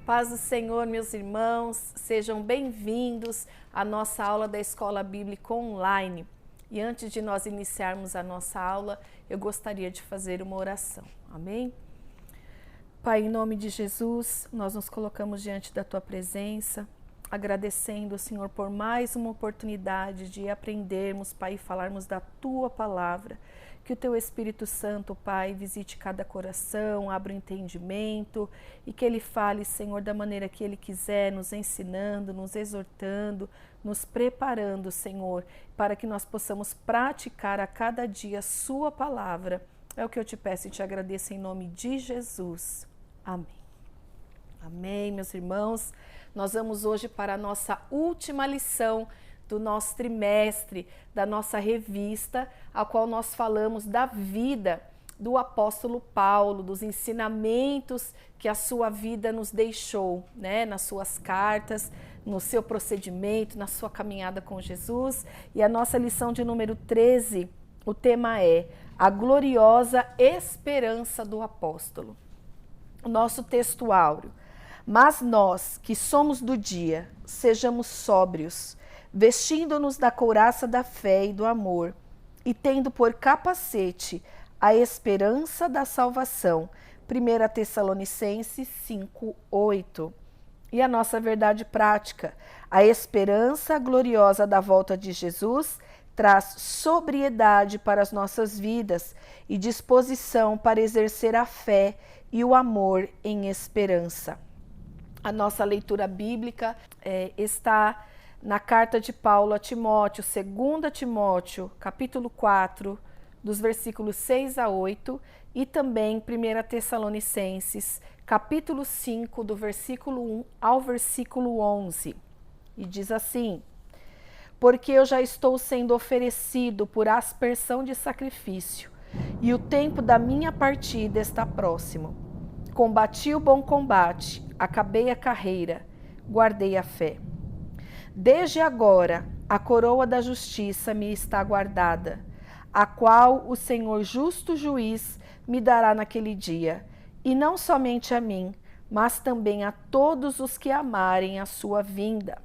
paz do Senhor, meus irmãos, sejam bem-vindos à nossa aula da Escola Bíblica Online. E antes de nós iniciarmos a nossa aula, eu gostaria de fazer uma oração. Amém? Pai, em nome de Jesus, nós nos colocamos diante da Tua presença, agradecendo, Senhor, por mais uma oportunidade de aprendermos, Pai, e falarmos da Tua palavra. Que o Teu Espírito Santo, Pai, visite cada coração, abra o entendimento e que Ele fale, Senhor, da maneira que Ele quiser, nos ensinando, nos exortando, nos preparando, Senhor, para que nós possamos praticar a cada dia a Sua palavra. É o que eu te peço e te agradeço em nome de Jesus. Amém. Amém, meus irmãos. Nós vamos hoje para a nossa última lição do nosso trimestre, da nossa revista, a qual nós falamos da vida do apóstolo Paulo, dos ensinamentos que a sua vida nos deixou, né? Nas suas cartas, no seu procedimento, na sua caminhada com Jesus. E a nossa lição de número 13, o tema é a gloriosa esperança do apóstolo. O nosso texto áureo. Mas nós, que somos do dia, sejamos sóbrios, vestindo-nos da couraça da fé e do amor, e tendo por capacete a esperança da salvação. 1 Tessalonicenses 5:8. E a nossa verdade prática, a esperança gloriosa da volta de Jesus traz sobriedade para as nossas vidas e disposição para exercer a fé e o amor em esperança. A nossa leitura bíblica está na carta de Paulo a Timóteo, 2 Timóteo, capítulo 4, dos versículos 6 a 8, e também 1 Tessalonicenses, capítulo 5, do versículo 1 ao versículo 11. E diz assim: porque eu já estou sendo oferecido por aspersão de sacrifício, e o tempo da minha partida está próximo. Combati o bom combate, acabei a carreira, guardei a fé. Desde agora, a coroa da justiça me está guardada, a qual o Senhor justo juiz me dará naquele dia, e não somente a mim, mas também a todos os que amarem a sua vinda.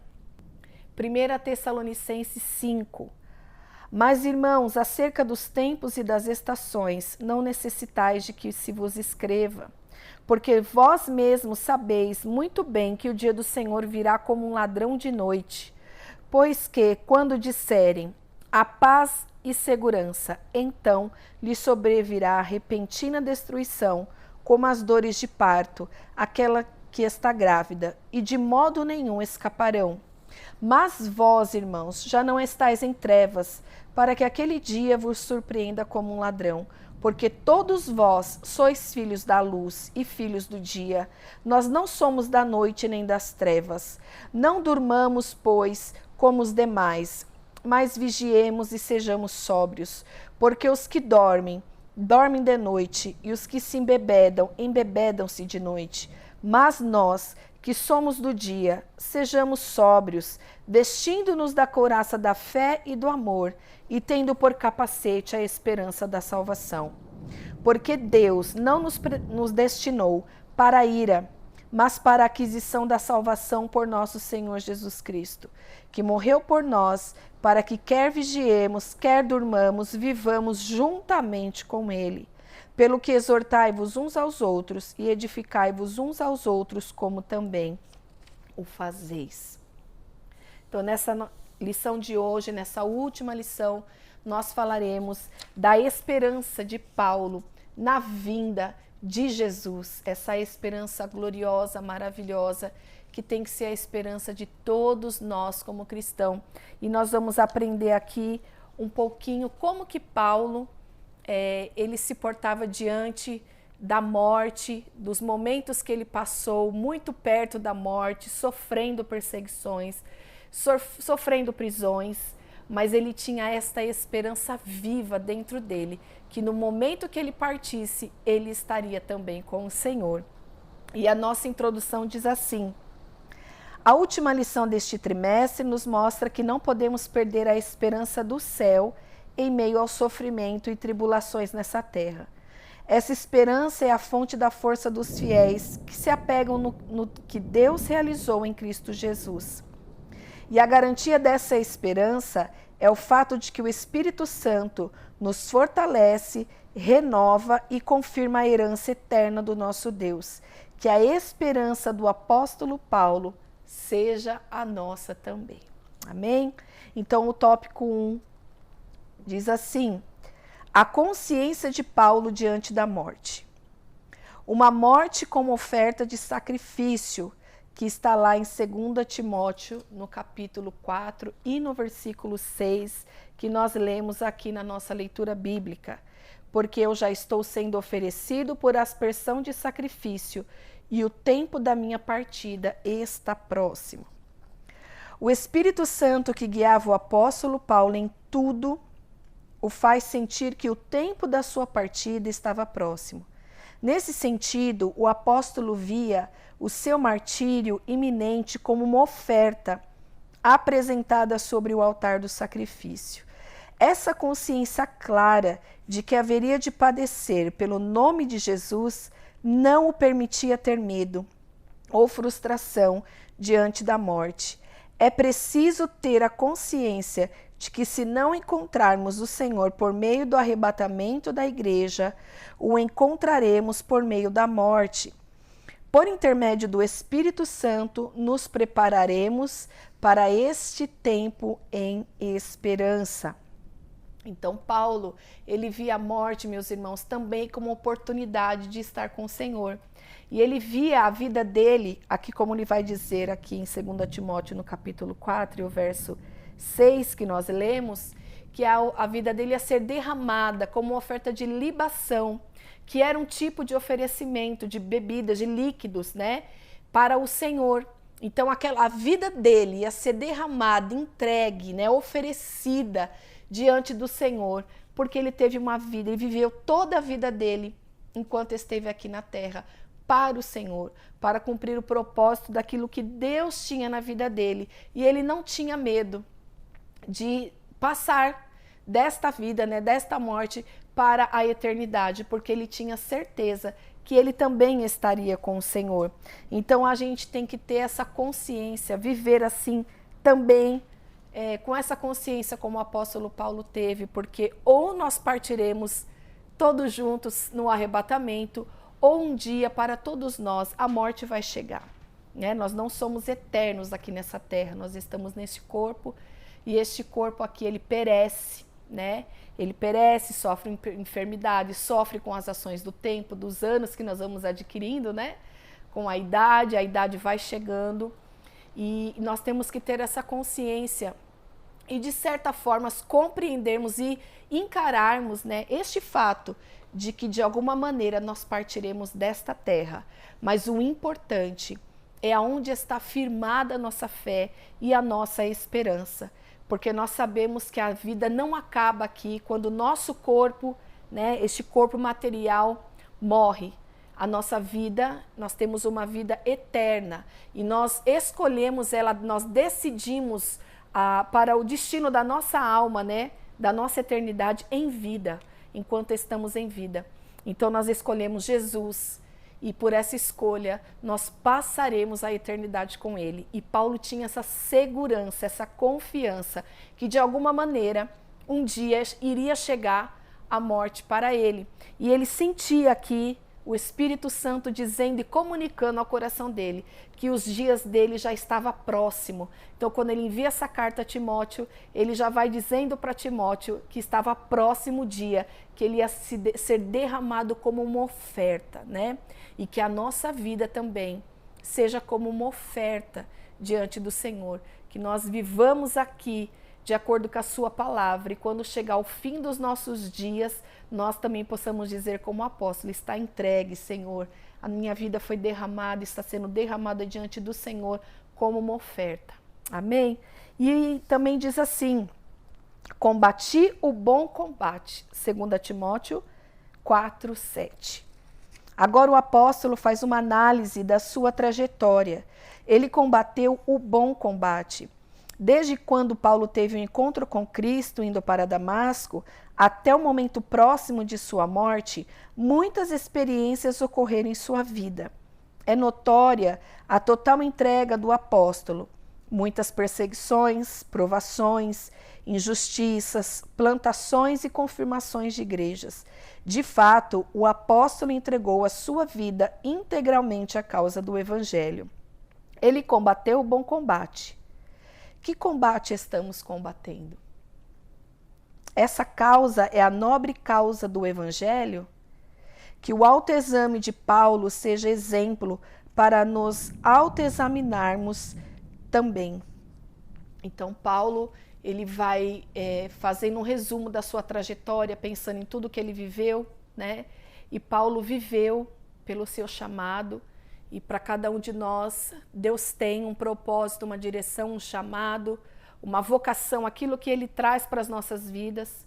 1 Tessalonicenses 5. Mas, irmãos, acerca dos tempos e das estações, não necessitais de que se vos escreva, porque vós mesmos sabeis muito bem que o dia do Senhor virá como um ladrão de noite. Pois que, quando disserem a paz e segurança, então lhe sobrevirá a repentina destruição, como as dores de parto, aquela que está grávida, e de modo nenhum escaparão. Mas vós, irmãos, já não estáis em trevas, para que aquele dia vos surpreenda como um ladrão. Porque todos vós sois filhos da luz e filhos do dia. Nós não somos da noite nem das trevas. Não durmamos, pois, como os demais, mas vigiemos e sejamos sóbrios. Porque os que dormem, dormem de noite, e os que se embebedam, embebedam-se de noite. Mas nós, que somos do dia, sejamos sóbrios, vestindo-nos da couraça da fé e do amor, e tendo por capacete a esperança da salvação. Porque Deus não nos destinou para a ira, mas para a aquisição da salvação por nosso Senhor Jesus Cristo, que morreu por nós, para que quer vigiemos, quer durmamos, vivamos juntamente com Ele. Pelo que exortai-vos uns aos outros e edificai-vos uns aos outros, como também o fazeis. Então, nessa lição de hoje, nessa última lição, nós falaremos da esperança de Paulo na vinda de Jesus. Essa esperança gloriosa, maravilhosa, que tem que ser a esperança de todos nós como cristãos. E nós vamos aprender aqui um pouquinho como que Paulo ele se portava diante da morte, dos momentos que ele passou muito perto da morte, sofrendo perseguições, sofrendo prisões, mas ele tinha esta esperança viva dentro dele, que no momento que ele partisse, ele estaria também com o Senhor. E a nossa introdução diz assim: a última lição deste trimestre nos mostra que não podemos perder a esperança do céu em meio ao sofrimento e tribulações nessa terra. Essa esperança é a fonte da força dos fiéis que se apegam no que Deus realizou em Cristo Jesus. E a garantia dessa esperança é o fato de que o Espírito Santo nos fortalece, renova e confirma a herança eterna do nosso Deus. Que a esperança do apóstolo Paulo seja a nossa também. Amém? Então o tópico 1 diz assim: a consciência de Paulo diante da morte. Uma morte como oferta de sacrifício, que está lá em 2 Timóteo, no capítulo 4 e no versículo 6, que nós lemos aqui na nossa leitura bíblica. Porque eu já estou sendo oferecido por aspersão de sacrifício, e o tempo da minha partida está próximo. O Espírito Santo que guiava o apóstolo Paulo em tudo, o faz sentir que o tempo da sua partida estava próximo. Nesse sentido, o apóstolo via o seu martírio iminente como uma oferta apresentada sobre o altar do sacrifício. Essa consciência clara de que haveria de padecer pelo nome de Jesus não o permitia ter medo ou frustração diante da morte. É preciso ter a consciência de que, se não encontrarmos o Senhor por meio do arrebatamento da igreja, o encontraremos por meio da morte. Por intermédio do Espírito Santo, nos prepararemos para este tempo em esperança. Então, Paulo, ele via a morte, meus irmãos, também como oportunidade de estar com o Senhor. E ele via a vida dele, aqui como ele vai dizer aqui em 2 Timóteo, no capítulo 4, e o verso 6 que nós lemos, que a vida dele ia ser derramada como uma oferta de libação, que era um tipo de oferecimento de bebidas, de líquidos, né, para o Senhor. Então, a vida dele ia ser derramada, entregue, né, oferecida diante do Senhor, porque ele teve uma vida, ele viveu toda a vida dele, enquanto esteve aqui na terra, para o Senhor, para cumprir o propósito daquilo que Deus tinha na vida dele. E ele não tinha medo de passar desta vida, né, desta morte, para a eternidade, porque ele tinha certeza que ele também estaria com o Senhor. Então a gente tem que ter essa consciência, viver assim também, com essa consciência como o apóstolo Paulo teve, porque ou nós partiremos todos juntos no arrebatamento, ou um dia para todos nós a morte vai chegar, né? Nós não somos eternos aqui nessa terra, nós estamos nesse corpo, e este corpo aqui ele perece, né? Ele perece, sofre enfermidade, sofre com as ações do tempo, dos anos que nós vamos adquirindo, né? Com a idade vai chegando, e nós temos que ter essa consciência e, de certa forma, compreendermos e encararmos, né, este fato de que, de alguma maneira, nós partiremos desta terra. Mas o importante é aonde está firmada a nossa fé e a nossa esperança. Porque nós sabemos que a vida não acaba aqui quando o nosso corpo, né, este corpo material, morre. A nossa vida, nós temos uma vida eterna e nós escolhemos ela, nós decidimos para o destino da nossa alma, né, da nossa eternidade em vida, enquanto estamos em vida. Então nós escolhemos Jesus e por essa escolha nós passaremos a eternidade com Ele. E Paulo tinha essa segurança, essa confiança que de alguma maneira um dia iria chegar a morte para ele. E ele sentia aqui o Espírito Santo dizendo e comunicando ao coração dele que os dias dele já estava próximo. Então, quando ele envia essa carta a Timóteo, ele já vai dizendo para Timóteo que estava próximo o dia, que ele ia ser derramado como uma oferta, né? E que a nossa vida também seja como uma oferta diante do Senhor, que nós vivamos aqui de acordo com a sua palavra, e quando chegar o fim dos nossos dias, nós também possamos dizer como apóstolo: está entregue, Senhor, a minha vida foi derramada, está sendo derramada diante do Senhor como uma oferta. Amém? E também diz assim: combati o bom combate, 2 Timóteo 4:7. Agora o apóstolo faz uma análise da sua trajetória. Ele combateu o bom combate. Desde quando Paulo teve um encontro com Cristo indo para Damasco, até o momento próximo de sua morte, muitas experiências ocorreram em sua vida. É notória a total entrega do apóstolo. Muitas perseguições, provações, injustiças, plantações e confirmações de igrejas. De fato, o apóstolo entregou a sua vida integralmente à causa do evangelho. Ele combateu o bom combate. Que combate estamos combatendo? Essa causa é a nobre causa do evangelho? Que o autoexame de Paulo seja exemplo para nos autoexaminarmos também. Então, Paulo, ele vai fazendo um resumo da sua trajetória, pensando em tudo que ele viveu, né? E Paulo viveu pelo seu chamado, e para cada um de nós, Deus tem um propósito, uma direção, um chamado, uma vocação, aquilo que Ele traz para as nossas vidas,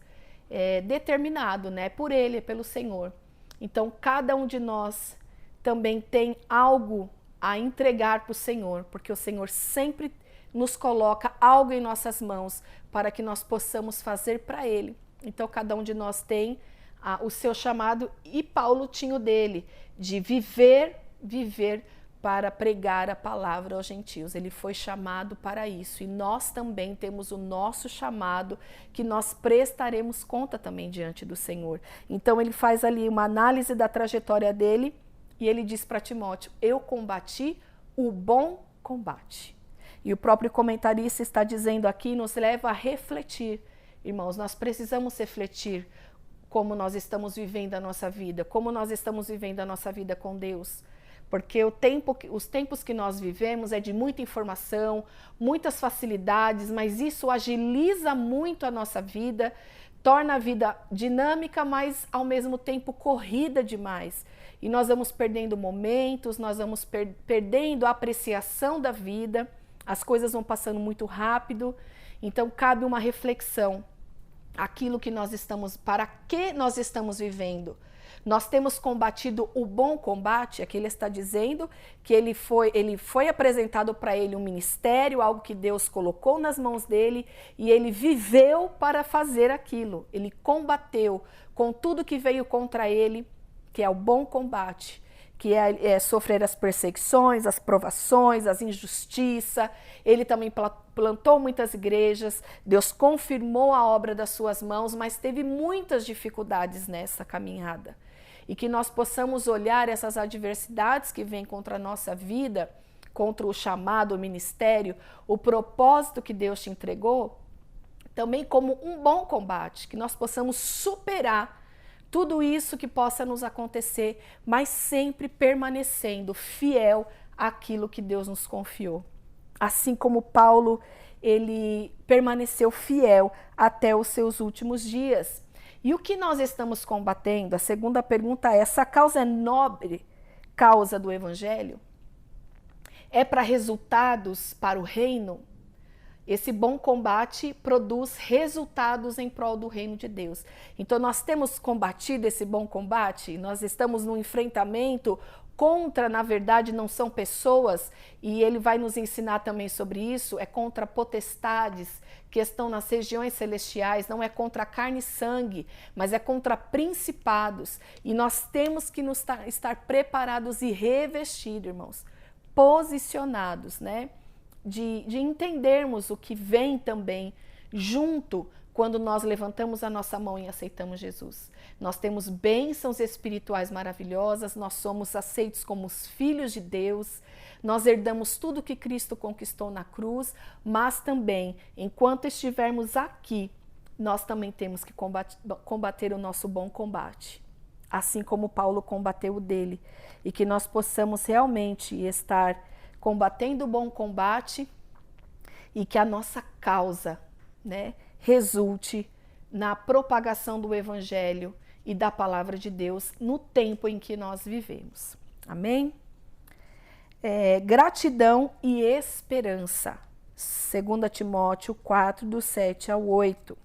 determinado, né? Por Ele, pelo Senhor. Então, cada um de nós também tem algo a entregar para o Senhor, porque o Senhor sempre nos coloca algo em nossas mãos para que nós possamos fazer para Ele. Então, cada um de nós tem o seu chamado, e Paulo tinha o dele, de viver para pregar a palavra aos gentios. Ele foi chamado para isso, e nós também temos o nosso chamado, que nós prestaremos conta também diante do Senhor. Então ele faz ali uma análise da trajetória dele, e ele diz para Timóteo: eu combati o bom combate. E o próprio comentarista está dizendo aqui, nos leva a refletir. Irmãos, nós precisamos refletir como nós estamos vivendo a nossa vida, como nós estamos vivendo a nossa vida com Deus. Porque os tempos que nós vivemos é de muita informação, muitas facilidades, mas isso agiliza muito a nossa vida, torna a vida dinâmica, mas ao mesmo tempo corrida demais. E nós vamos perdendo momentos, nós vamos perdendo a apreciação da vida, as coisas vão passando muito rápido. Então cabe uma reflexão, aquilo que nós estamos, para que nós estamos vivendo. Nós temos combatido o bom combate. Aqui ele está dizendo que ele foi apresentado para ele um ministério, algo que Deus colocou nas mãos dele, e ele viveu para fazer aquilo. Ele combateu com tudo que veio contra ele, que é o bom combate, que é sofrer as perseguições, as provações, as injustiças. Ele também plantou muitas igrejas, Deus confirmou a obra das suas mãos, mas teve muitas dificuldades nessa caminhada. E que nós possamos olhar essas adversidades que vêm contra a nossa vida, contra o chamado, o ministério, o propósito que Deus te entregou, também como um bom combate, que nós possamos superar tudo isso que possa nos acontecer, mas sempre permanecendo fiel àquilo que Deus nos confiou. Assim como Paulo, ele permaneceu fiel até os seus últimos dias. E o que nós estamos combatendo? A segunda pergunta é: essa causa é nobre causa do Evangelho? É para resultados para o reino? Esse bom combate produz resultados em prol do reino de Deus. Então nós temos combatido esse bom combate, nós estamos num enfrentamento contra, na verdade, não são pessoas, e ele vai nos ensinar também sobre isso, é contra potestades que estão nas regiões celestiais, não é contra carne e sangue, mas é contra principados. E nós temos que estar preparados e revestidos, irmãos, posicionados, né? De entendermos o que vem também junto quando nós levantamos a nossa mão e aceitamos Jesus. Nós temos bênçãos espirituais maravilhosas, nós somos aceitos como os filhos de Deus, nós herdamos tudo que Cristo conquistou na cruz, mas também, enquanto estivermos aqui, nós também temos que combater o nosso bom combate, assim como Paulo combateu o dele, e que nós possamos realmente estar combatendo o bom combate e que a nossa causa, né, resulte na propagação do Evangelho e da Palavra de Deus no tempo em que nós vivemos. Amém? Gratidão e esperança. 2 Timóteo 4, do 7 ao 8.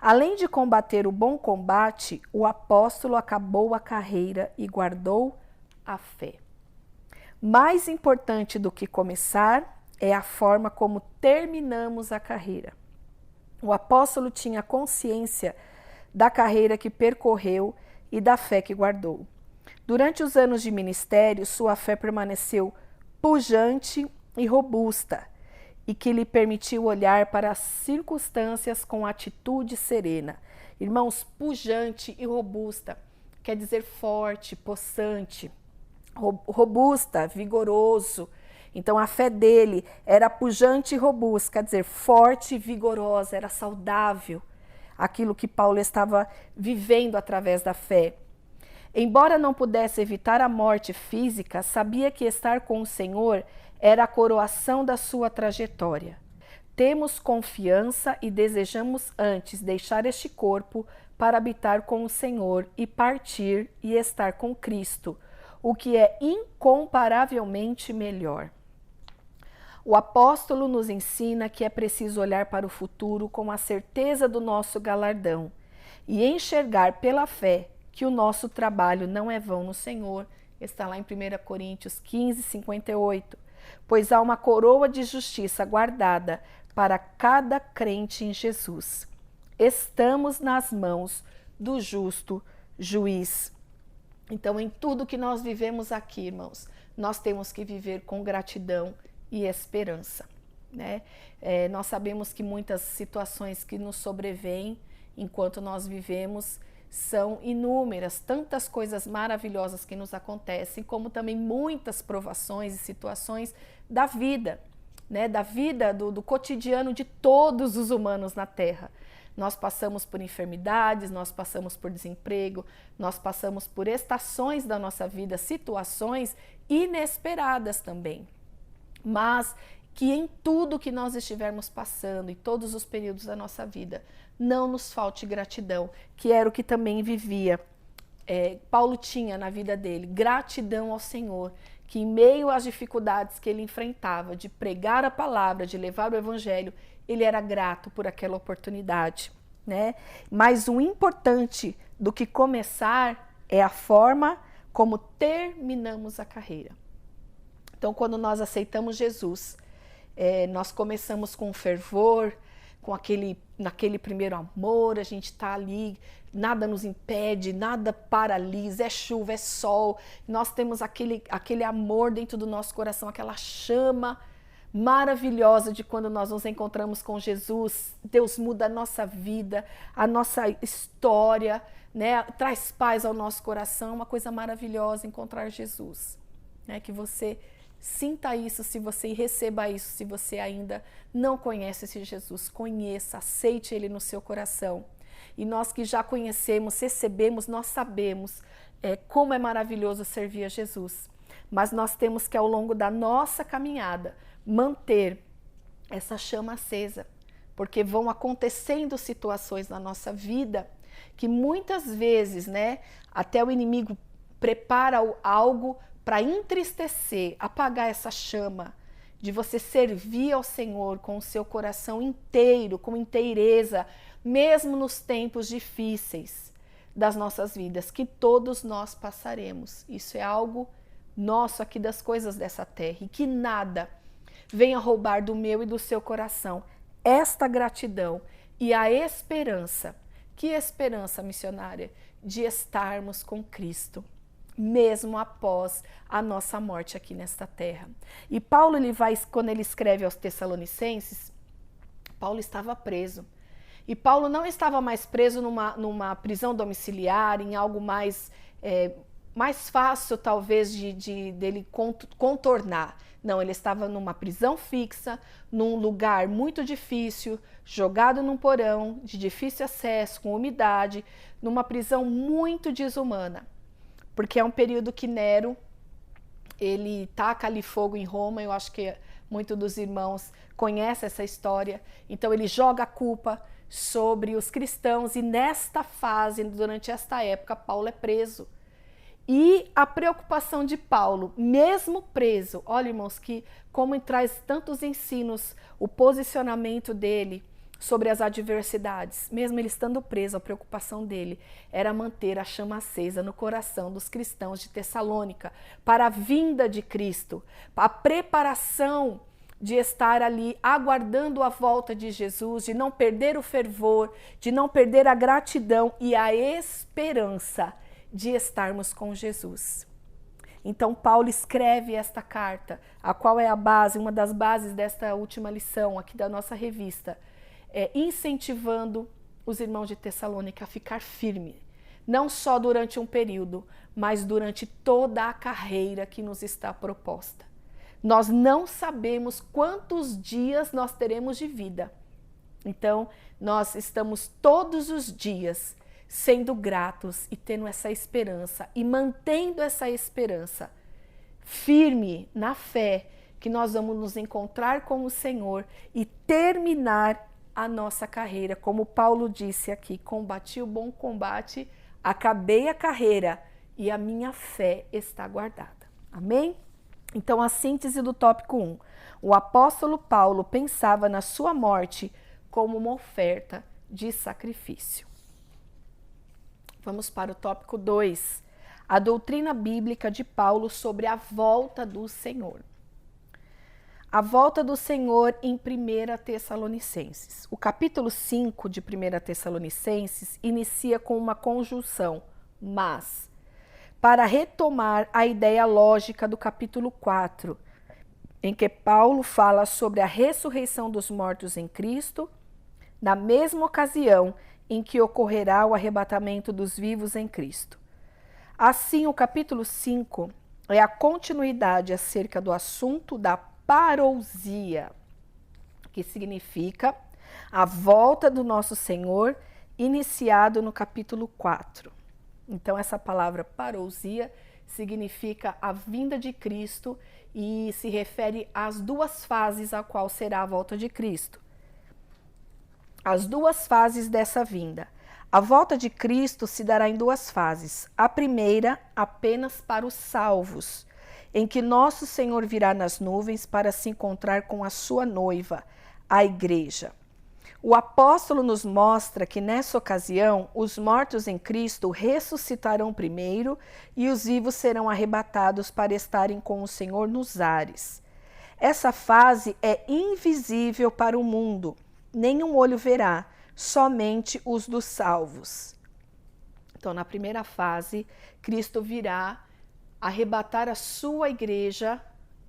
Além de combater o bom combate, o apóstolo acabou a carreira e guardou a fé. Mais importante do que começar é a forma como terminamos a carreira. O apóstolo tinha consciência da carreira que percorreu e da fé que guardou. Durante os anos de ministério, sua fé permaneceu pujante e robusta, e que lhe permitiu olhar para as circunstâncias com atitude serena. Irmãos, pujante e robusta quer dizer forte, possante, robusta, vigoroso. Então a fé dele era pujante e robusta, quer dizer forte e vigorosa, era saudável. Aquilo que Paulo estava vivendo através da fé. Embora não pudesse evitar a morte física, sabia que estar com o Senhor era a coroação da sua trajetória. Temos confiança e desejamos antes deixar este corpo para habitar com o Senhor e partir e estar com Cristo, o que é incomparavelmente melhor. O apóstolo nos ensina que é preciso olhar para o futuro com a certeza do nosso galardão e enxergar pela fé que o nosso trabalho não é vão no Senhor. Está lá em 1 Coríntios 15, 58. Pois há uma coroa de justiça guardada para cada crente em Jesus. Estamos nas mãos do justo juiz. Então, em tudo que nós vivemos aqui, irmãos, nós temos que viver com gratidão e esperança, né? Nós sabemos que muitas situações que nos sobrevêm enquanto nós vivemos são inúmeras, tantas coisas maravilhosas que nos acontecem, como também muitas provações e situações da vida, né? Da vida, do cotidiano de todos os humanos na Terra. Nós passamos por enfermidades, nós passamos por desemprego, nós passamos por estações da nossa vida, situações inesperadas também. Mas que em tudo que nós estivermos passando, em todos os períodos da nossa vida, não nos falte gratidão, que era o que também vivia. Paulo tinha na vida dele gratidão ao Senhor, que em meio às dificuldades que ele enfrentava, de pregar a palavra, de levar o evangelho, ele era grato por aquela oportunidade, né? Mas o importante do que começar é a forma como terminamos a carreira. Então, quando nós aceitamos Jesus, nós começamos com fervor, com naquele primeiro amor, a gente está ali, nada nos impede, nada paralisa, é chuva, é sol, nós temos aquele amor dentro do nosso coração, aquela chama maravilhosa de quando nós nos encontramos com Jesus. Deus muda a nossa vida, a nossa história, né? Traz paz ao nosso coração, uma coisa maravilhosa encontrar Jesus, né? Que você sinta isso, se você receba isso, se você ainda não conhece esse Jesus, conheça, aceite ele no seu coração. E nós que já conhecemos, recebemos, nós sabemos como é maravilhoso servir a Jesus. Mas nós temos que, ao longo da nossa caminhada, manter essa chama acesa, porque vão acontecendo situações na nossa vida que muitas vezes, né, até o inimigo prepara algo para entristecer, apagar essa chama de você servir ao Senhor com o seu coração inteiro, com inteireza, mesmo nos tempos difíceis das nossas vidas, que todos nós passaremos. Isso é algo nosso aqui das coisas dessa terra, e que nada venha roubar do meu e do seu coração esta gratidão e a esperança. Que esperança, missionária? De estarmos com Cristo, mesmo após a nossa morte aqui nesta terra. E Paulo, quando ele escreve aos Tessalonicenses, Paulo estava preso. E Paulo não estava mais preso numa prisão domiciliar, em algo mais fácil, talvez, dele contornar. Não, ele estava numa prisão fixa, num lugar muito difícil, jogado num porão, de difícil acesso, com umidade, numa prisão muito desumana. Porque é um período que Nero, ele taca ali fogo em Roma, eu acho que muitos dos irmãos conhecem essa história. Então ele joga a culpa sobre os cristãos e nesta fase, durante esta época, Paulo é preso. E a preocupação de Paulo, mesmo preso, olha, irmãos, como traz tantos ensinos, o posicionamento dele sobre as adversidades, mesmo ele estando preso, a preocupação dele era manter a chama acesa no coração dos cristãos de Tessalônica para a vinda de Cristo, a preparação de estar ali aguardando a volta de Jesus, de não perder o fervor, de não perder a gratidão e a esperança de estarmos com Jesus. Então Paulo escreve esta carta, a qual é a base, uma das bases desta última lição aqui da nossa revista, incentivando os irmãos de Tessalônica a ficar firme, não só durante um período, mas durante toda a carreira que nos está proposta. Nós não sabemos quantos dias nós teremos de vida. Então, nós estamos todos os dias sendo gratos e tendo essa esperança e mantendo essa esperança firme na fé que nós vamos nos encontrar com o Senhor e terminar a nossa carreira. Como Paulo disse aqui, combati o bom combate, acabei a carreira e a minha fé está guardada. Amém? Então, a síntese do tópico 1. O apóstolo Paulo pensava na sua morte como uma oferta de sacrifício. Vamos para o tópico 2. A doutrina bíblica de Paulo sobre a volta do Senhor. A volta do Senhor em 1 Tessalonicenses. O capítulo 5 de 1 Tessalonicenses inicia com uma conjunção, mas, para retomar a ideia lógica do capítulo 4, em que Paulo fala sobre a ressurreição dos mortos em Cristo, na mesma ocasião em que ocorrerá o arrebatamento dos vivos em Cristo. Assim, o capítulo 5 é a continuidade acerca do assunto da parousia, que significa a volta do nosso Senhor, iniciado no capítulo 4. Então, essa palavra parousia significa a vinda de Cristo e se refere às duas fases a qual será a volta de Cristo. As duas fases dessa vinda. A volta de Cristo se dará em duas fases. A primeira, apenas para os salvos, em que nosso Senhor virá nas nuvens para se encontrar com a sua noiva, a igreja. O apóstolo nos mostra que nessa ocasião os mortos em Cristo ressuscitarão primeiro e os vivos serão arrebatados para estarem com o Senhor nos ares. Essa fase é invisível para o mundo, nenhum olho verá, somente os dos salvos. Então, na primeira fase, Cristo virá arrebatar a sua igreja,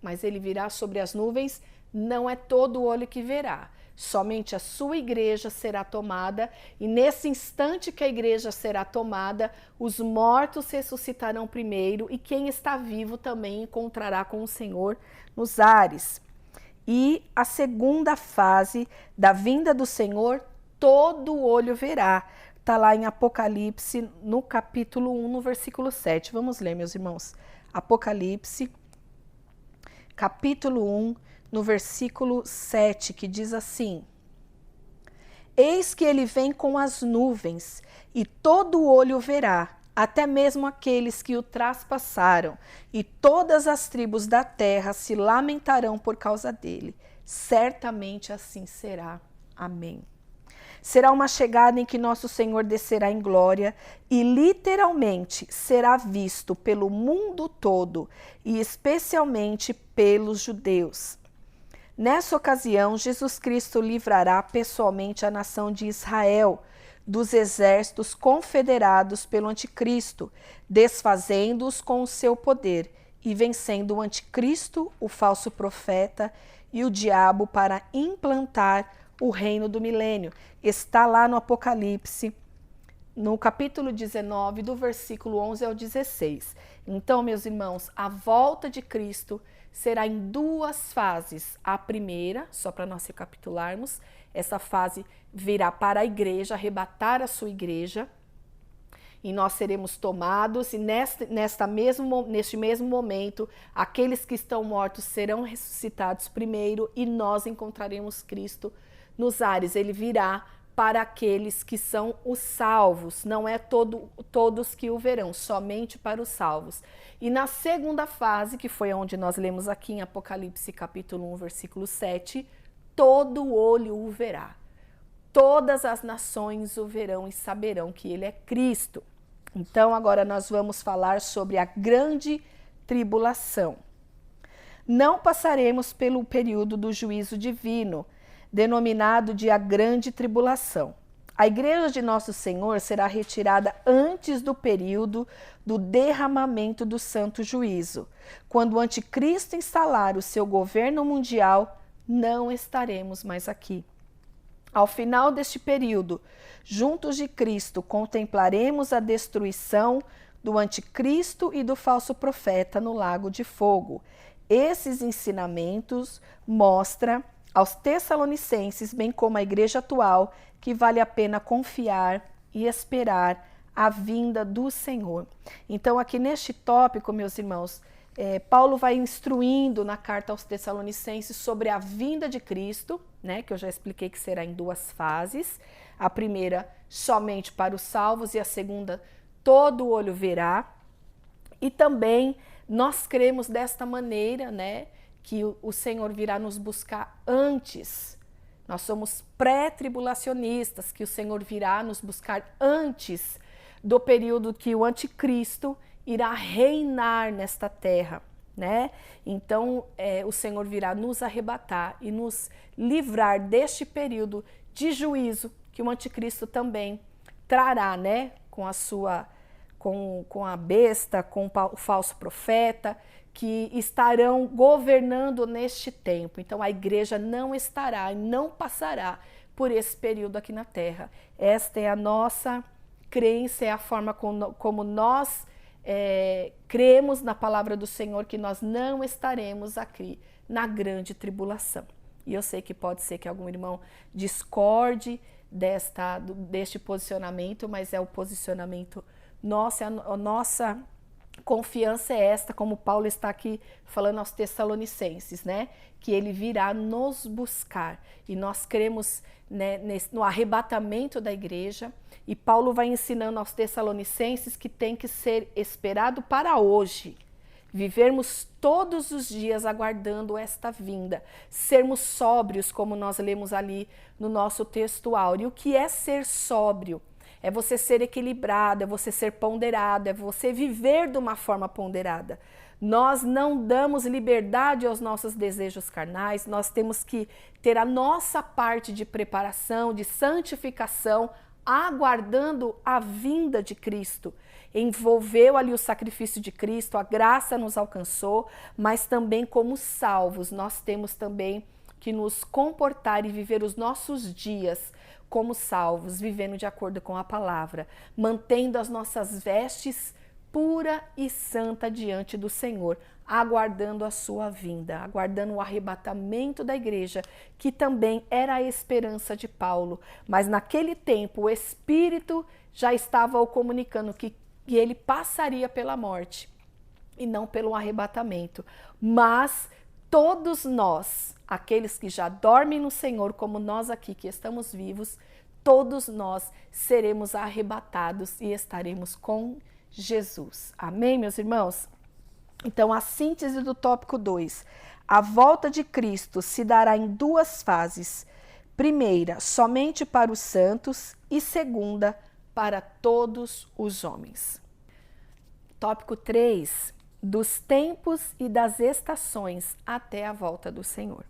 mas ele virá sobre as nuvens, não é todo o olho que verá. Somente a sua igreja será tomada, e nesse instante que a igreja será tomada, os mortos ressuscitarão primeiro, e quem está vivo também encontrará com o Senhor nos ares. E a segunda fase da vinda do Senhor, todo olho verá. Está lá em Apocalipse, no capítulo 1, no versículo 7. Vamos ler, meus irmãos. Apocalipse, capítulo 1, no versículo 7, que diz assim: Eis que ele vem com as nuvens, e todo olho o verá, até mesmo aqueles que o traspassaram, e todas as tribos da terra se lamentarão por causa dele. Certamente assim será. Amém. Será uma chegada em que nosso Senhor descerá em glória e literalmente será visto pelo mundo todo e especialmente pelos judeus. Nessa ocasião, Jesus Cristo livrará pessoalmente a nação de Israel dos exércitos confederados pelo anticristo, desfazendo-os com o seu poder e vencendo o anticristo, o falso profeta e o diabo para implantar o reino do milênio. Está lá no Apocalipse, no capítulo 19, do versículo 11 ao 16. Então, meus irmãos, a volta de Cristo será em duas fases. A primeira, só para nós recapitularmos, essa fase virá para a igreja, arrebatar a sua igreja, e nós seremos tomados, e neste mesmo momento, aqueles que estão mortos serão ressuscitados primeiro, e nós encontraremos Cristo nos ares. Ele virá para aqueles que são os salvos, não é todos que o verão, somente para os salvos. E na segunda fase, que foi onde nós lemos aqui em Apocalipse capítulo 1, versículo 7, todo olho o verá. Todas as nações o verão e saberão que ele é Cristo. Então, agora nós vamos falar sobre a grande tribulação. não passaremos pelo período do juízo divino, denominado de a grande tribulação. A igreja de Nosso Senhor será retirada antes do período do derramamento do santo juízo. Quando o anticristo instalar o seu governo mundial, não estaremos mais aqui. Ao final deste período, juntos de Cristo, contemplaremos a destruição do anticristo e do falso profeta no lago de fogo. Esses ensinamentos mostram aos Tessalonicenses, bem como à igreja atual, que vale a pena confiar e esperar a vinda do Senhor. Então, aqui neste tópico, meus irmãos, Paulo vai instruindo na carta aos Tessalonicenses sobre a vinda de Cristo, né, que eu já expliquei que será em duas fases. A primeira, somente para os salvos, e a segunda, todo olho verá. E também nós cremos desta maneira, né, que o Senhor virá nos buscar antes. Nós somos pré-tribulacionistas, que o Senhor virá nos buscar antes do período que o anticristo irá reinar nesta terra, né? Então, o Senhor virá nos arrebatar e nos livrar deste período de juízo que o anticristo também trará, né? Com a besta, com o falso profeta, que estarão governando neste tempo. Então, a igreja não estará e não passará por esse período aqui na terra. Esta é a nossa crença, é a forma como nós cremos na palavra do Senhor, que nós não estaremos aqui na grande tribulação. E eu sei que pode ser que algum irmão discorde deste posicionamento, mas é o posicionamento nosso, a nossa confiança é esta, como Paulo está aqui falando aos Tessalonicenses, né? Que ele virá nos buscar. E nós cremos, né, no arrebatamento da igreja. E Paulo vai ensinando aos Tessalonicenses que tem que ser esperado para hoje. Vivermos todos os dias aguardando esta vinda. Sermos sóbrios, como nós lemos ali no nosso texto áureo. O que é ser sóbrio? É você ser equilibrado, é você ser ponderado, é você viver de uma forma ponderada. Nós não damos liberdade aos nossos desejos carnais, nós temos que ter a nossa parte de preparação, de santificação, aguardando a vinda de Cristo. Envolveu ali o sacrifício de Cristo, a graça nos alcançou, mas também como salvos, nós temos também que nos comportar e viver os nossos dias como salvos, vivendo de acordo com a palavra, mantendo as nossas vestes pura e santa diante do Senhor, aguardando a sua vinda, aguardando o arrebatamento da igreja, que também era a esperança de Paulo. Mas naquele tempo o Espírito já estava o comunicando que ele passaria pela morte e não pelo arrebatamento. Mas todos nós, aqueles que já dormem no Senhor, como nós aqui que estamos vivos, todos nós seremos arrebatados e estaremos com Jesus. Amém, meus irmãos? Então, a síntese do tópico 2. A volta de Cristo se dará em duas fases. Primeira, somente para os santos, e segunda, para todos os homens. Tópico 3. Dos tempos e das estações até a volta do Senhor.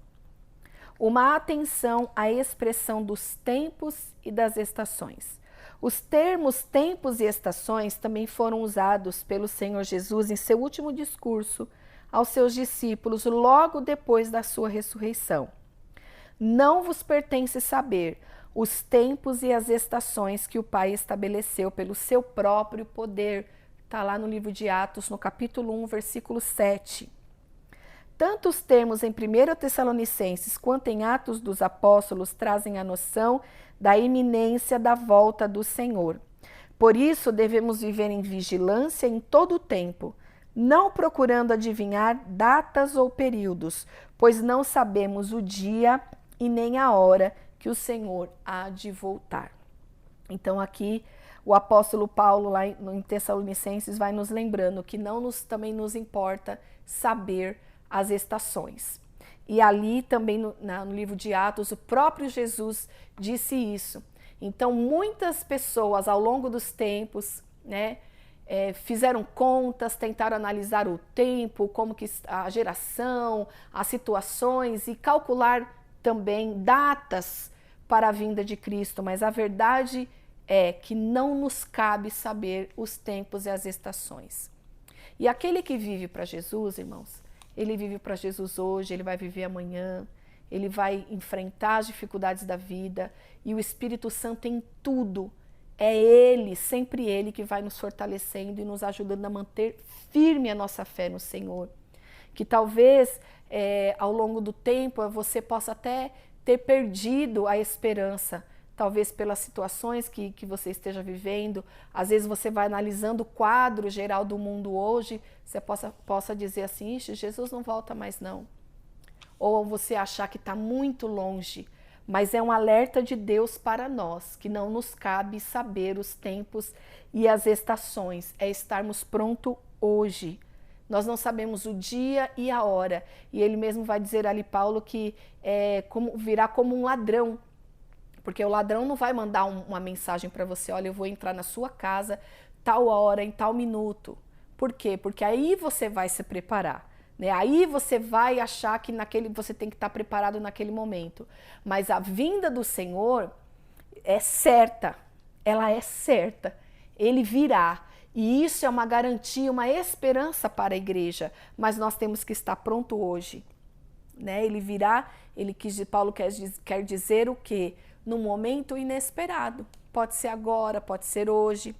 Uma atenção à expressão dos tempos e das estações. Os termos tempos e estações também foram usados pelo Senhor Jesus em seu último discurso aos seus discípulos logo depois da sua ressurreição. Não vos pertence saber os tempos e as estações que o Pai estabeleceu pelo seu próprio poder. Está lá no livro de Atos, no capítulo 1, versículo 7. Tanto os termos em 1 Tessalonicenses quanto em Atos dos Apóstolos trazem a noção da iminência da volta do Senhor. Por isso, devemos viver em vigilância em todo o tempo, não procurando adivinhar datas ou períodos, pois não sabemos o dia e nem a hora que o Senhor há de voltar. Então, aqui, o apóstolo Paulo, lá em Tessalonicenses, vai nos lembrando que também nos importa saber as estações. E ali também no livro de Atos, o próprio Jesus disse isso. Então, muitas pessoas ao longo dos tempos, né, fizeram contas, tentaram analisar o tempo, como que a geração, as situações e calcular também datas para a vinda de Cristo, mas a verdade é que não nos cabe saber os tempos e as estações. E aquele que vive para Jesus, irmãos, ele vive para Jesus hoje, ele vai viver amanhã, ele vai enfrentar as dificuldades da vida e o Espírito Santo em tudo. É Ele, sempre Ele, que vai nos fortalecendo e nos ajudando a manter firme a nossa fé no Senhor. Que talvez ao longo do tempo você possa até ter perdido a esperança, talvez pelas situações que você esteja vivendo. Às vezes você vai analisando o quadro geral do mundo hoje, você possa dizer assim, ixi, Jesus não volta mais não. Ou você achar que está muito longe. Mas é um alerta de Deus para nós, que não nos cabe saber os tempos e as estações, é estarmos prontos hoje. Nós não sabemos o dia e a hora, e ele mesmo vai dizer ali, Paulo, que virá como um ladrão, porque o ladrão não vai mandar uma mensagem para você, olha, eu vou entrar na sua casa, tal hora, em tal minuto. Por quê? Porque aí você vai se preparar. Aí você vai achar que você tem que estar preparado naquele momento. Mas a vinda do Senhor é certa, ela é certa. Ele virá. E isso é uma garantia, uma esperança para a igreja. Mas nós temos que estar pronto hoje. Ele virá, Paulo quer dizer o quê? No momento inesperado. Pode ser agora, pode ser hoje.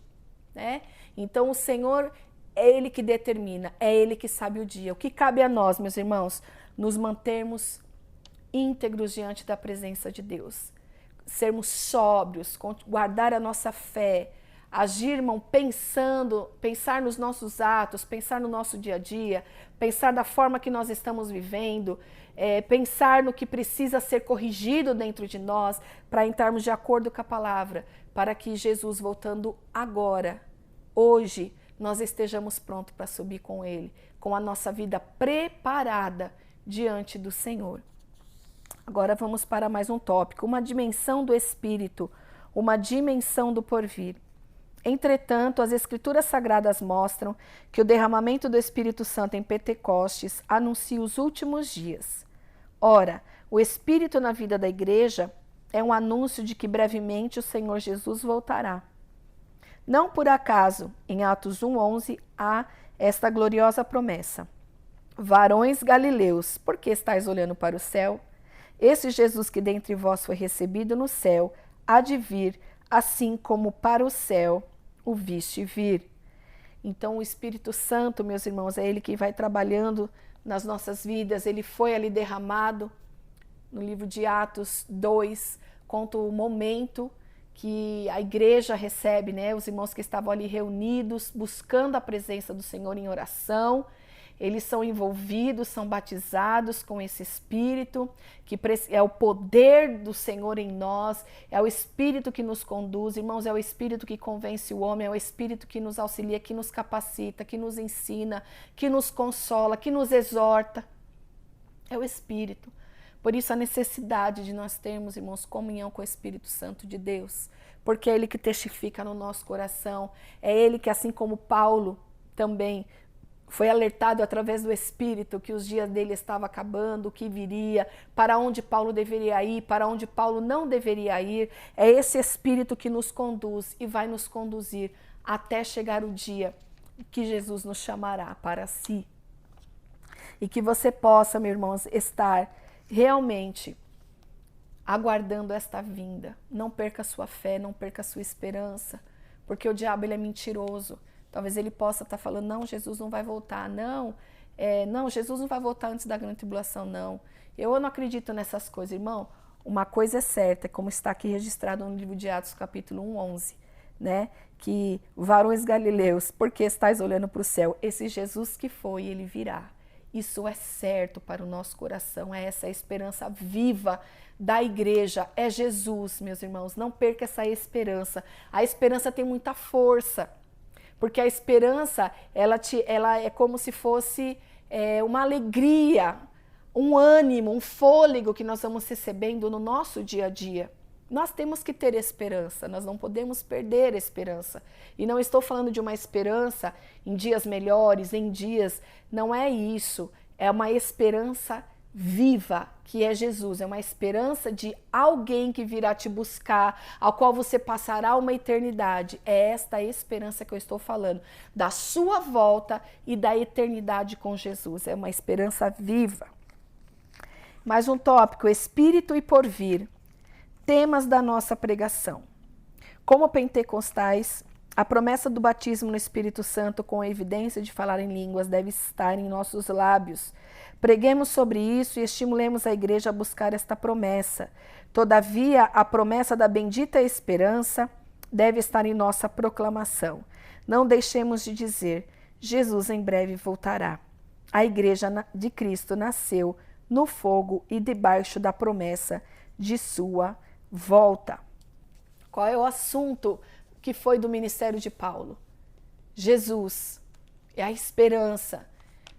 Então o Senhor... é Ele que determina, é Ele que sabe o dia. O que cabe a nós, meus irmãos? Nos mantermos íntegros diante da presença de Deus. Sermos sóbrios, guardar a nossa fé, agir, irmão, pensar nos nossos atos, pensar no nosso dia a dia, pensar da forma que nós estamos vivendo, pensar no que precisa ser corrigido dentro de nós, para entrarmos de acordo com a palavra, para que Jesus, voltando agora, hoje, nós estejamos prontos para subir com Ele, com a nossa vida preparada diante do Senhor. Agora vamos para mais um tópico, uma dimensão do Espírito, uma dimensão do porvir. Entretanto, as Escrituras Sagradas mostram que o derramamento do Espírito Santo em Pentecostes anuncia os últimos dias. Ora, o Espírito na vida da igreja é um anúncio de que brevemente o Senhor Jesus voltará. Não por acaso, em Atos 1:11, há esta gloriosa promessa. Varões galileus, por que estáis olhando para o céu? Esse Jesus que dentre vós foi recebido no céu, há de vir, assim como para o céu o viste vir. Então o Espírito Santo, meus irmãos, é Ele que vai trabalhando nas nossas vidas. Ele foi ali derramado no livro de Atos 2, conta o momento que a igreja recebe, os irmãos que estavam ali reunidos, buscando a presença do Senhor em oração, eles são envolvidos, são batizados com esse Espírito, que é o poder do Senhor em nós, é o Espírito que nos conduz, irmãos, é o Espírito que convence o homem, é o Espírito que nos auxilia, que nos capacita, que nos ensina, que nos consola, que nos exorta, é o Espírito. Por isso a necessidade de nós termos, irmãos, comunhão com o Espírito Santo de Deus, porque é Ele que testifica no nosso coração, é Ele que, assim como Paulo também foi alertado através do Espírito que os dias dele estavam acabando, o que viria, para onde Paulo deveria ir, para onde Paulo não deveria ir, é esse Espírito que nos conduz e vai nos conduzir até chegar o dia que Jesus nos chamará para si. E que você possa, meus irmãos, estar realmente aguardando esta vinda. Não perca a sua fé, não perca a sua esperança, porque o diabo ele é mentiroso. Talvez ele possa estar falando, não, Jesus não vai voltar, não, Jesus não vai voltar antes da grande tribulação, não. Eu não acredito nessas coisas, irmão. Uma coisa é certa, como está aqui registrado no livro de Atos, capítulo 1:11, que varões galileus, porque estáis olhando para o céu, esse Jesus que foi, ele virá. Isso é certo para o nosso coração, é essa a esperança viva da igreja, é Jesus, meus irmãos, não perca essa esperança. A esperança tem muita força, porque a esperança, ela é como se fosse uma alegria, um ânimo, um fôlego que nós vamos recebendo no nosso dia a dia. Nós temos que ter esperança, nós não podemos perder a esperança. E não estou falando de uma esperança em dias melhores, em dias, não é isso. É uma esperança viva, que é Jesus. É uma esperança de alguém que virá te buscar, ao qual você passará uma eternidade. É esta a esperança que eu estou falando, da sua volta e da eternidade com Jesus. É uma esperança viva. Mais um tópico, Espírito e Porvir. Temas da nossa pregação. Como pentecostais, a promessa do batismo no Espírito Santo com a evidência de falar em línguas deve estar em nossos lábios. Preguemos sobre isso e estimulemos a igreja a buscar esta promessa. Todavia, a promessa da bendita esperança deve estar em nossa proclamação. Não deixemos de dizer, Jesus em breve voltará. A igreja de Cristo nasceu no fogo e debaixo da promessa de sua volta. Qual é o assunto que foi do ministério de Paulo? Jesus, é a esperança,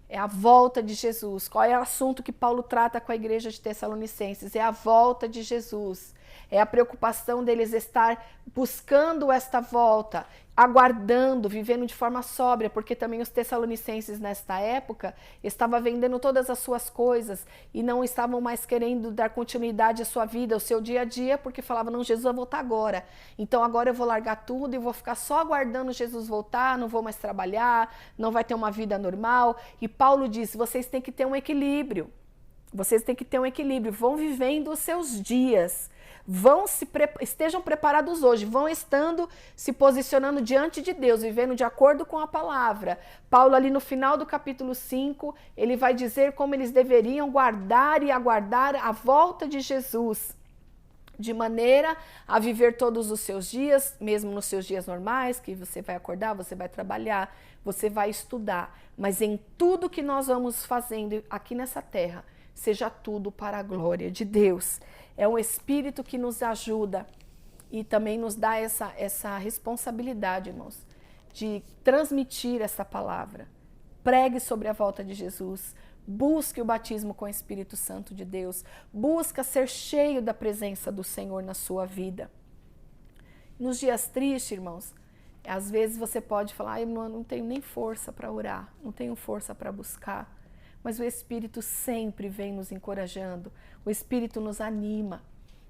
é a volta de Jesus. Qual é o assunto que Paulo trata com a igreja de Tessalonicenses? É a volta de Jesus. É a preocupação deles estar buscando esta volta, aguardando, vivendo de forma sóbria, porque também os tessalonicenses nesta época estavam vendendo todas as suas coisas e não estavam mais querendo dar continuidade à sua vida, ao seu dia a dia, porque falavam, não, Jesus vai voltar agora. Então agora eu vou largar tudo e vou ficar só aguardando Jesus voltar, não vou mais trabalhar, não vai ter uma vida normal. E Paulo disse, vocês têm que ter um equilíbrio. Vocês têm que ter um equilíbrio, vão vivendo os seus dias, estejam preparados hoje, vão estando, se posicionando diante de Deus, vivendo de acordo com a palavra. Paulo ali no final do capítulo 5, ele vai dizer como eles deveriam guardar e aguardar a volta de Jesus, de maneira a viver todos os seus dias, mesmo nos seus dias normais, que você vai acordar, você vai trabalhar, você vai estudar, mas em tudo que nós vamos fazendo aqui nessa terra, seja tudo para a glória de Deus. É um Espírito que nos ajuda e também nos dá essa responsabilidade, irmãos, de transmitir essa palavra. Pregue sobre a volta de Jesus, busque o batismo com o Espírito Santo de Deus, busca ser cheio da presença do Senhor na sua vida. Nos dias tristes, irmãos, às vezes você pode falar, irmão, não tenho nem força para orar, não tenho força para buscar. Mas o Espírito sempre vem nos encorajando, o Espírito nos anima.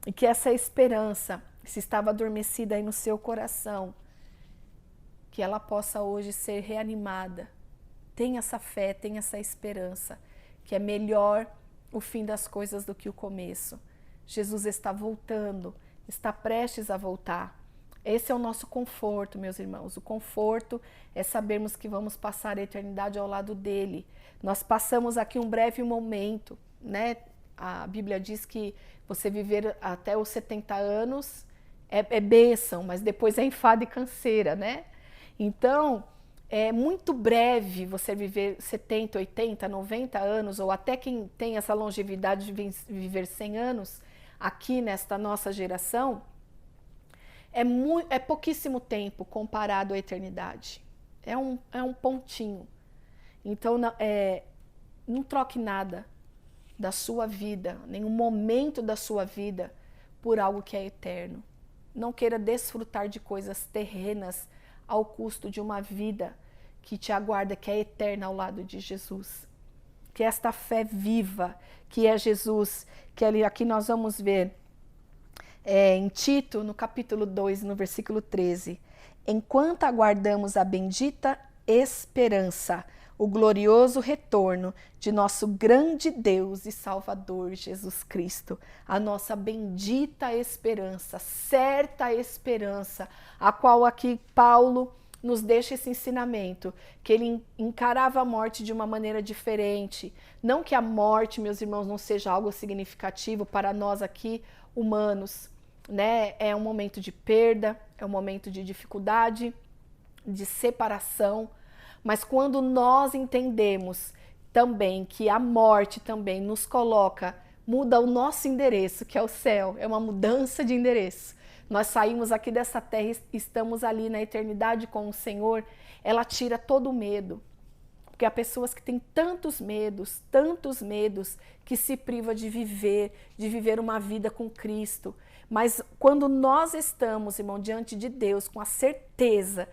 E que essa esperança, se estava adormecida aí no seu coração, que ela possa hoje ser reanimada. Tenha essa fé, tenha essa esperança, que é melhor o fim das coisas do que o começo. Jesus está voltando, está prestes a voltar. Esse é o nosso conforto, meus irmãos. O conforto é sabermos que vamos passar a eternidade ao lado dele. Nós passamos aqui um breve momento, né? A Bíblia diz que você viver até os 70 anos é bênção, mas depois é enfado e canseira, né? Então, é muito breve você viver 70, 80, 90 anos, ou até quem tem essa longevidade de viver 100 anos, aqui nesta nossa geração, é pouquíssimo tempo comparado à eternidade. É um pontinho. Então, não troque nada da sua vida, nenhum momento da sua vida, por algo que é eterno. Não queira desfrutar de coisas terrenas ao custo de uma vida que te aguarda, que é eterna ao lado de Jesus. Que esta fé viva, que é Jesus, que aqui nós vamos ver em Tito, no capítulo 2, no versículo 13. Enquanto aguardamos a bendita esperança, o glorioso retorno de nosso grande Deus e Salvador Jesus Cristo, a nossa bendita esperança, certa esperança, a qual aqui Paulo nos deixa esse ensinamento, que ele encarava a morte de uma maneira diferente. Não que a morte, meus irmãos, não seja algo significativo para nós aqui, humanos, né? É um momento de perda, é um momento de dificuldade, de separação, mas quando nós entendemos também que a morte também nos coloca, muda o nosso endereço, que é o céu, é uma mudança de endereço. Nós saímos aqui dessa terra e estamos ali na eternidade com o Senhor, ela tira todo o medo. Porque há pessoas que têm tantos medos, que se privam de viver uma vida com Cristo. Mas quando nós estamos, irmão, diante de Deus, com a certeza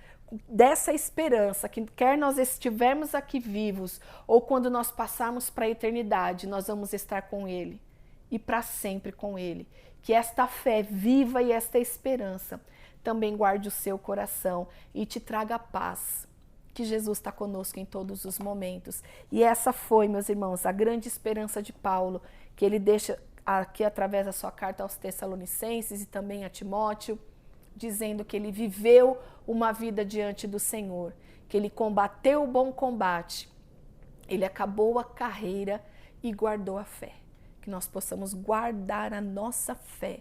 dessa esperança, que quer nós estivermos aqui vivos, ou quando nós passarmos para a eternidade, nós vamos estar com Ele e para sempre com Ele. Que esta fé viva e esta esperança também guarde o seu coração e te traga paz. Que Jesus está conosco em todos os momentos. E essa foi, meus irmãos, a grande esperança de Paulo, que ele deixa aqui através da sua carta aos Tessalonicenses e também a Timóteo, dizendo que ele viveu uma vida diante do Senhor, que ele combateu o bom combate, ele acabou a carreira e guardou a fé. Que nós possamos guardar a nossa fé,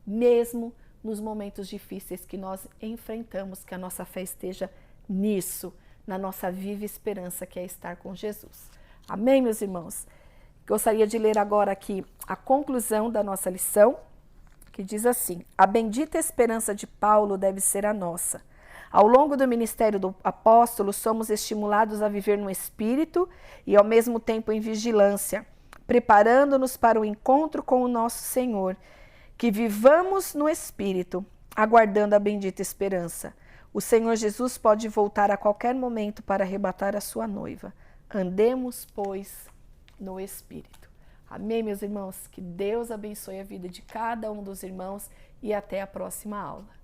mesmo nos momentos difíceis que nós enfrentamos, que a nossa fé esteja nisso, na nossa viva esperança que é estar com Jesus. Amém, meus irmãos? Gostaria de ler agora aqui a conclusão da nossa lição, que diz assim: a bendita esperança de Paulo deve ser a nossa. Ao longo do ministério do apóstolo, somos estimulados a viver no Espírito e ao mesmo tempo em vigilância, preparando-nos para o encontro com o nosso Senhor. Que vivamos no Espírito, aguardando a bendita esperança. O Senhor Jesus pode voltar a qualquer momento para arrebatar a sua noiva. Andemos, pois, no Espírito. Amém, meus irmãos? Que Deus abençoe a vida de cada um dos irmãos e até a próxima aula.